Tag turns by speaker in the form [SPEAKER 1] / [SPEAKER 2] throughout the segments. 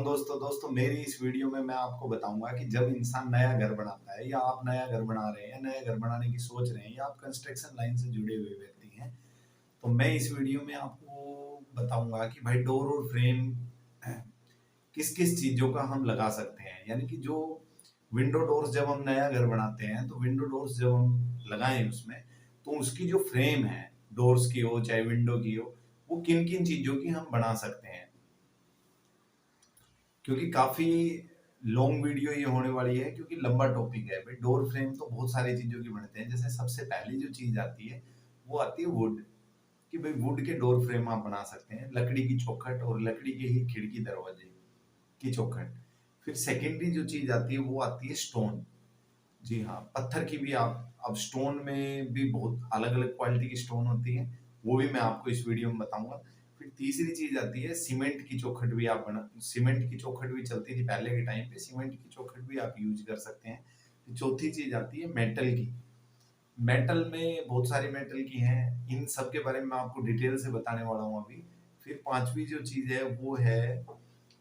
[SPEAKER 1] दोस्तों मेरी इस वीडियो में मैं आपको बताऊंगा कि जब इंसान नया घर बनाता है या आप नया घर बना रहे हैं, नया घर बनाने की सोच रहे हैं या आप कंस्ट्रक्शन लाइन से जुड़े हुए व्यक्ति हैं, तो मैं इस वीडियो में आपको बताऊंगा कि भाई डोर और फ्रेम किस किस चीजों का हम लगा सकते हैं। यानी कि जो विंडो डोर्स जब हम नया घर बनाते हैं तो विंडो डोर्स जब हम लगाएं उसमें, तो उसकी जो फ्रेम है, डोर्स की हो चाहे विंडो की हो, वो किन किन चीजों की हम बना सकते हैं। क्योंकि काफी लॉन्ग वीडियो ये होने वाली है, क्योंकि लंबा टॉपिक है भाई। डोर फ्रेम तो बहुत सारी चीजों की बनते हैं। जैसे सबसे पहली जो चीज आती है वो आती है वुड, कि भाई वुड के डोर फ्रेम आप बना सकते हैं, लकड़ी की चौखट और लकड़ी के ही खिड़की दरवाजे की चौखट। फिर सेकेंडरी जो चीज आती है वो आती है स्टोन। जी हाँ, पत्थर की भी आप, अब स्टोन में भी बहुत अलग अलग क्वालिटी की स्टोन होती है, वो भी मैं आपको इस वीडियो में बताऊंगा। फिर तीसरी चीज आती है सीमेंट की चौखट भी आप बना, सीमेंट की चौखट भी चलती थी पहले के टाइम पे, सीमेंट की चौखट भी आप यूज कर सकते हैं। फिर चौथी चीज आती है मेटल की। मेटल में बहुत सारी मेटल की हैं, इन सब के बारे में मैं आपको डिटेल से बताने वाला हूँ अभी। फिर पांचवी जो चीज है वो है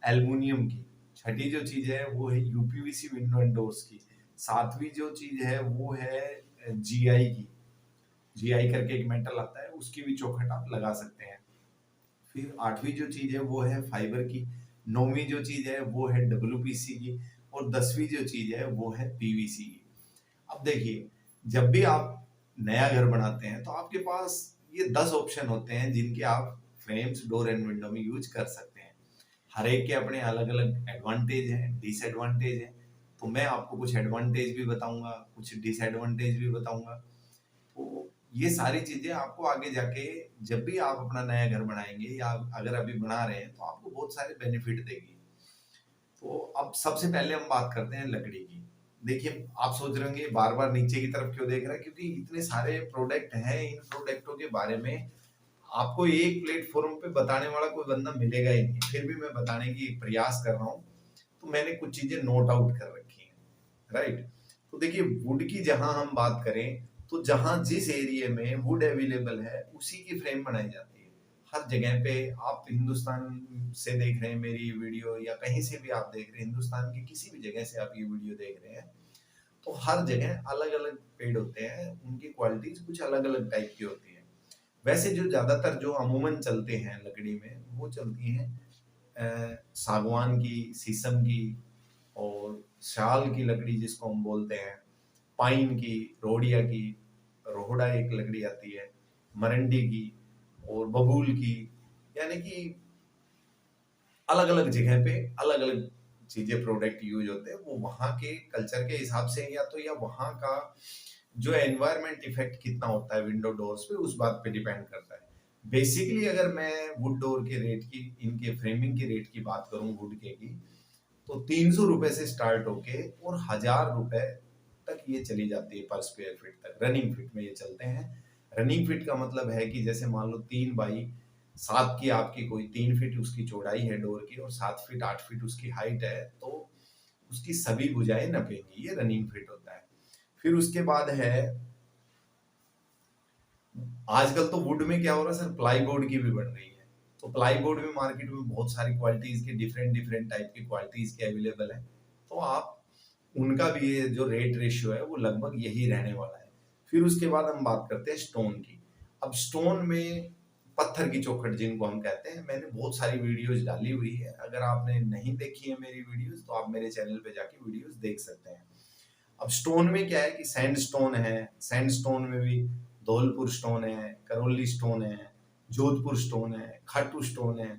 [SPEAKER 1] एल्युमिनियम की। छठी जो चीज है वो है यूपीवीसी विंडो एंड डोर्स की। सातवीं जो चीज है वो है जीआई की। जीआई करके एक मेटल आता है, उसकी भी चौखट आप लगा सकते हैं। फिर आठवीं जो चीज है वो है फाइबर की। नौवीं जो चीज है वो है डब्ल्यूपीसी की। और 10वीं जो चीज है वो है पीवीसी की। अब देखिए, जब भी आप नया घर बनाते हैं तो आपके पास ये 10 ऑप्शन होते हैं जिनके आप फ्रेम्स, डोर एंड विंडो में यूज कर सकते हैं। हर एक के अपने अलग अलग एडवांटेज हैं, डिसएडवांटेज हैं। तो मैं आपको कुछ एडवांटेज भी बताऊंगा, कुछ डिसएडवांटेज भी बताऊंगा। तो ये सारी चीजें आपको आगे जाके, जब भी आप अपना नया घर बनाएंगे या अगर अभी बना रहे हैं, तो आपको बहुत सारे बेनिफिट देगी। तो अब सबसे पहले हम बात करते हैं लकड़ी की। देखिए, आप सोच रहे होंगे बार बार नीचे की तरफ क्यों देख रहा है, क्योंकि इतने सारे प्रोडक्ट हैं, इन प्रोडक्टों के बारे में आपको एक प्लेटफॉर्म पे बताने वाला कोई बंदा मिलेगा ही नहीं। फिर भी मैं बताने की प्रयास कर रहा हूँ, तो मैंने कुछ चीजें नोट आउट कर रखी हैं, राइट। तो देखिए, वुड की जहां हम बात करें, तो जहां जिस एरिया में वुड अवेलेबल है उसी की फ्रेम बनाई जाती है। हर जगह पे, आप हिंदुस्तान से देख रहे हैं मेरी वीडियो या कहीं से भी आप देख रहे हैं, हिंदुस्तान की किसी भी जगह से आप ये वीडियो देख रहे हैं, तो हर जगह अलग अलग पेड़ होते हैं, उनकी क्वालिटीज कुछ अलग अलग टाइप की होती है। वैसे जो ज्यादातर जो अमूमन चलते हैं लकड़ी में, वो चलती हैं सागवान की, शीशम की, और शाल की लकड़ी जिसको हम बोलते हैं, पाइन की, रोडिया की, रोहड़ा एक लकड़ी आती है, मरंडी की और बबूल की। यानी कि अलग अलग जगह पे अलग अलग चीजें, प्रोडक्ट यूज होते हैं। वो वहां के कल्चर के हिसाब से, या वहां का जो एनवायरमेंट इफेक्ट कितना होता है विंडो डोर्स पे, उस बात पे डिपेंड करता है। बेसिकली अगर मैं वुड डोर के रेट की, इनके फ्रेमिंग के रेट की बात करूं वुड के की, तो 300 रुपए से स्टार्ट होके और 1000 रुपए तक ये चली जाती है पर स्क्वायर फीट तक। रनिंग फीट में ये चलते हैं। रनिंग फीट का मतलब है कि जैसे मान लो 3 बाई 7 की आपकी कोई 3 फीट उसकी चौड़ाई है डोर की, और 7 फीट 8 फीट उसकी हाइट है, तो उसकी सभी भुजाएं नपेंगी, ये रनिंग फीट होता है। फिर उसके बाद है, आजकल तो वुड में क्या हो रहा है सर, प्लाई बोर्ड की भी बन रही है। तो प्लाई बोर्ड में मार्केट में बहुत सारी क्वालिटीज के, डिफरेंट डिफरेंट टाइप की क्वालिटीज के अवेलेबल है। तो आप उनका भी ये जो रेट रेशियो है वो लगभग यही रहने वाला है। फिर उसके बाद हम बात करते हैं स्टोन की। अब स्टोन में पत्थर की चौखट जिनको हम कहते हैं, मैंने बहुत सारी वीडियोज डाली हुई है। अगर आपने नहीं देखी है मेरी वीडियोज, तो आप मेरे चैनल पे जाके वीडियोज देख सकते हैं। अब स्टोन में क्या है कि सैंड स्टोन है, सैंड स्टोन में भी धौलपुर स्टोन है, करौली स्टोन है, जोधपुर स्टोन है, खाटू स्टोन है।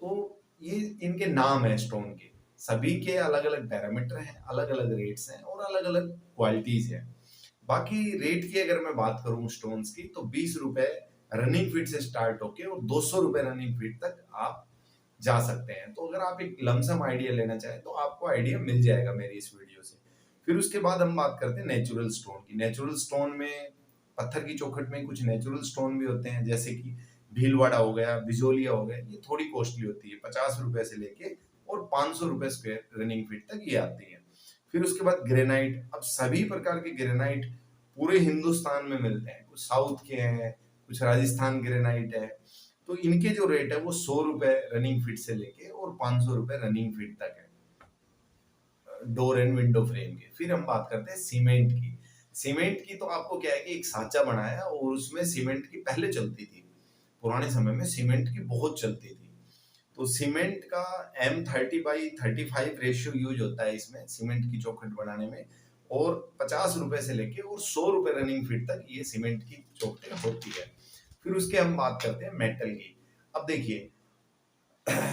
[SPEAKER 1] तो ये इनके नाम है स्टोन के। सभी के अलग अलग पैरामीटर हैं, अलग अलग रेट्स हैं और अलग अलग क्वालिटीज हैं। बाकी रेट की अगर मैं बात करूं स्टोन्स की, तो 20 रुपए रनिंग फीट से स्टार्ट होके और 200 रुपए रनिंग फीट तक आप जा सकते हैं। तो अगर आप एक लमसम आइडिया लेना चाहें तो आपको आइडिया मिल जाएगा मेरी इस वीडियो से। फिर उसके बाद हम बात करते हैं नेचुरल स्टोन की। नेचुरल स्टोन में, पत्थर की चौखट में कुछ नेचुरल स्टोन भी होते हैं, जैसे कि भीलवाड़ा हो गया, बिजोलिया हो गया। ये थोड़ी कॉस्टली होती है, 50 रुपए से लेके और 500 रुपए स्क्वायर रनिंग फीट तक ये आती है। फिर उसके बाद ग्रेनाइट। अब सभी प्रकार के ग्रेनाइट पूरे हिंदुस्तान में मिलते हैं, कुछ साउथ के हैं, कुछ राजस्थान ग्रेनाइट है। तो इनके जो रेट है वो 100 रुपए रनिंग फीट से लेके और 500 रुपए रनिंग फीट तक है डोर एंड विंडो फ्रेम के। फिर हम बात करते हैं सीमेंट की। सीमेंट की तो आपको क्या है कि एक सांचा बनाया और उसमें सीमेंट की पहले चलती थी, पुराने समय में सीमेंट की बहुत चलती थी। तो सीमेंट का M30/35 रेशियो यूज होता है इसमें सीमेंट की चौखट बनाने में, और 50 रुपए से लेके और 100 रुपए रनिंग फीट तक ये सीमेंट की चौखटें होती है। फिर उसके हम बात करते हैं मेटल की। अब देखिए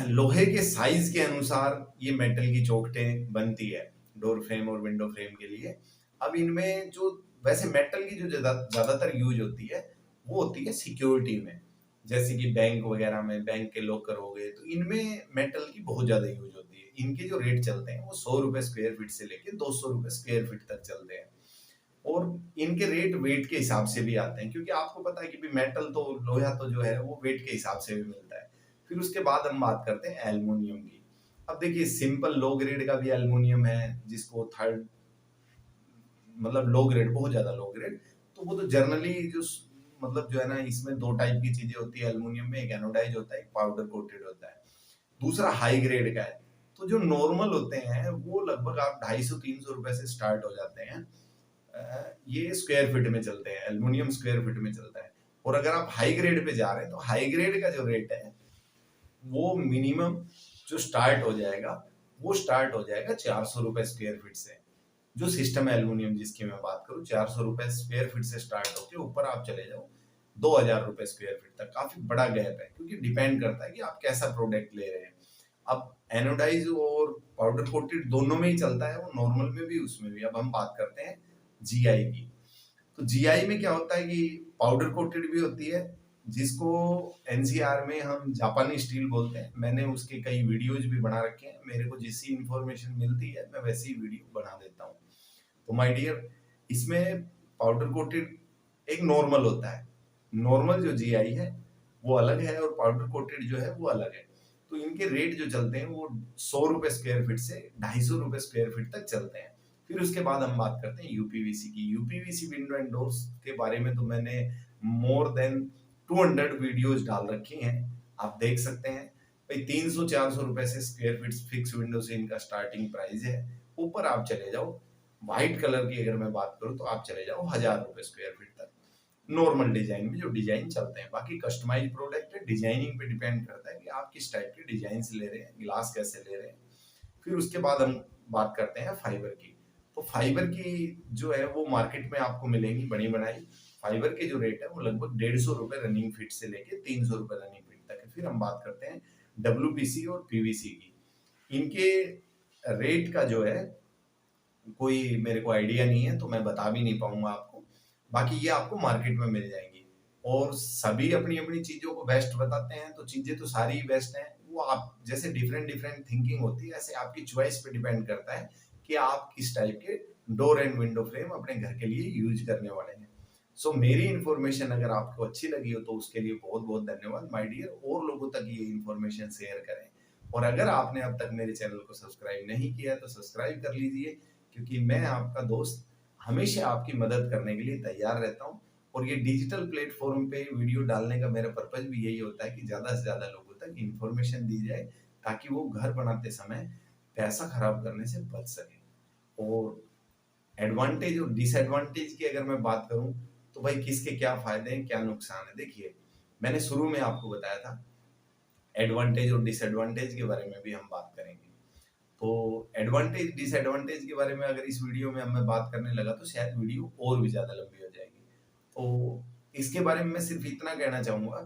[SPEAKER 1] लोहे के साइज के अनुसार ये मेटल की चौखटें बनती है डोर फ्रेम और विंडो फ्रेम के लिए। अब इनमें जो वैसे मेटल की जो ज्यादातर यूज होती है वो होती है सिक्योरिटी में, जैसे कि बैंक वगैरह में, बैंक के लॉकर हो गए, तो इनमें मेटल की बहुत ज्यादा यूज होती है। इनके जो रेट चलते हैं वो 100 रुपए स्क्वायर फीट से लेके 200 रुपए स्क्वायर फीट तक चलते हैं। और इनके रेट वेट के हिसाब से भी आते हैं, क्योंकि आपको पता है कि भी मेटल तो, लोहा तो जो है वो वेट के हिसाब से भी मिलता है। फिर उसके बाद हम बात करते हैं एल्युमिनियम की। अब देखिए सिंपल लो ग्रेड का भी एल्युमिनियम है, जिसको थर्ड मतलब लो ग्रेड, बहुत ज्यादा लो ग्रेड, तो वो तो जनरली जो मतलब जो है ना, इसमें दो टाइप की चीजें होती है एल्युमिनियम में, एक एनोडाइज होता है, एक पाउडर कोटेड होता है, दूसरा हाई ग्रेड का है। तो जो नॉर्मल होते हैं वो लगभग आप 250-300 रुपए से स्टार्ट हो जाते हैं। ये स्क्वायर फीट में चलते हैं, एल्युमिनियम स्क्वायर फीट में चलता है। और अगर आप हाई ग्रेड पे जा रहे हैं तो हाई ग्रेड का जो रेट है वो मिनिमम जो स्टार्ट हो जाएगा वो स्टार्ट हो जाएगा 400 रुपए स्क्वायर फीट से। जो सिस्टम एल्युमिनियम जिसकी मैं बात करूं, 400 रुपए स्क्वायर फीट से स्टार्ट होकर ऊपर आप चले जाओ 2000 रुपए स्क्वायर फीट तक। काफी बड़ा गैप है, क्योंकि डिपेंड करता है कि आप कैसा प्रोडक्ट ले रहे हैं। अब एनोडाइज और पाउडर कोटेड दोनों में ही चलता है, वो नॉर्मल में भी उसमें भी। अब हम बात करते हैं जीआई की। तो जीआई में क्या होता है कि पाउडर कोटेड भी होती है, जिसको एनसीआर में हम जापानी स्टील बोलते हैं। मैंने उसके कई वीडियोज भी बना रखे हैं, मेरे को जैसी इंफॉर्मेशन मिलती है मैं वैसी वीडियो बना देता हूँ। तो माय डियर, इसमें पाउडर कोटेड एक नॉर्मल होता है, नॉर्मल जो जीआई है वो अलग है और पाउडर कोटेड जो है वो अलग है। तो इनके रेट जो चलते हैं वो 100 रुपए स्क्वायर फीट से 250 रुपए स्क्वायर फीट तक चलते हैं। फिर उसके बाद हम बात करते हैं यूपीवीसी की। यूपीवीसी विंडो एंड डोर्स के बारे में तो मैंने मोर देन 200 वीडियोज डाल रखी हैं, आप देख सकते हैं। भाई 300-400 रुपए से स्क्वायर फीट फिक्स विंडो से इनका स्टार्टिंग प्राइस है। ऊपर आप चले जाओ, व्हाइट कलर की अगर मैं बात करूं तो आप चले जाओ 1000 रुपए स्क्वायर फीट तक, नॉर्मल डिजाइन में जो डिजाइन चलते हैं। बाकी कस्टमाइज प्रोडक्ट है, डिजाइनिंग पे डिपेंड करता है कि आप किस टाइप के डिजाइन ले रहे हैं, ग्लास कैसे ले रहे हैं। फिर उसके बाद हम बात करते हैं फाइबर की। तो फाइबर की जो है वो मार्केट में आपको मिलेंगी बनी बनाई। फाइबर के जो रेट है वो लगभग 150 रुपए रनिंग फीट से लेके 300 रुपए रनिंग फीट तक है। फिर हम बात करते हैं डब्ल्यूपीसी और पीवीसी की। इनके रेट का जो है कोई मेरे को आइडिया नहीं है, तो मैं बता भी नहीं पाऊंगा आपको। बाकी ये आपको मार्केट में मिल जाएंगी, और सभी अपनी अपनी चीजों को बेस्ट बताते हैं, तो चीजें तो सारी ही बेस्ट हैं। वो आप जैसे डिफरेंट डिफरेंट थिंकिंग होती है, ऐसे आपकी चॉइस पे डिपेंड करता है कि आप किस टाइप के डोर एंड विंडो फ्रेम अपने घर के लिए यूज करने वाले हैं। सो मेरी इन्फॉर्मेशन अगर आपको अच्छी लगी हो तो उसके लिए बहुत बहुत धन्यवाद माय डियर। और लोगों तक ये इन्फॉर्मेशन शेयर करें, और अगर आपने अब तक मेरे चैनल को सब्सक्राइब नहीं किया तो सब्सक्राइब कर लीजिए, क्योंकि मैं आपका दोस्त हमेशा आपकी मदद करने के लिए तैयार रहता हूँ। और ये डिजिटल प्लेटफॉर्म पे वीडियो डालने का मेरा पर्पज भी यही होता है कि ज़्यादा से ज़्यादा लोगों तक इन्फॉर्मेशन दी जाए, ताकि वो घर बनाते समय पैसा खराब करने से बच सके। और एडवांटेज और डिसएडवांटेज की अगर मैं बात करूं तो भाई किसके क्या फायदे हैं क्या नुकसान है, देखिए मैंने शुरू में आपको बताया था एडवांटेज और डिसएडवांटेज के बारे में भी हम बात करेंगे। तो एडवांटेज डिसएडवांटेज के बारे में अगर इस वीडियो में मैं बात करने लगा तो शायद वीडियो और भी ज्यादा लंबी हो जाएगी। तो इसके बारे में मैं सिर्फ इतना कहना चाहूंगा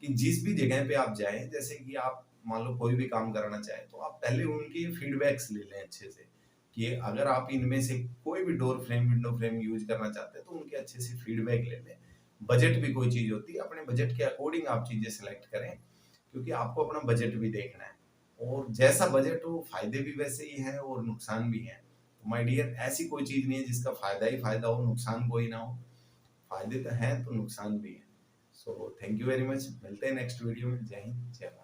[SPEAKER 1] कि जिस भी जगह पे आप जाएं, जैसे कि आप मान लो कोई भी काम कराना चाहें, तो आप पहले उनकी फीडबैक्स ले लें अच्छे से, कि अगर आप इनमें से कोई भी door frame window frame use करना चाहते हैं तो उनके अच्छे से फीडबैक ले लें। बजट भी कोई चीज होती है, अपने बजट के अकॉर्डिंग आप चीजें सेलेक्ट करें, क्योंकि आपको अपना बजट भी देखना है। और जैसा बजट हो, फायदे भी वैसे ही हैं और नुकसान भी हैं। तो माय डियर, ऐसी कोई चीज नहीं है जिसका फायदा ही फायदा हो, नुकसान कोई ना हो। फायदे तो हैं तो नुकसान भी है। So thank you very much, मिलते हैं नेक्स्ट वीडियो में। जय हिंद, जय भारत।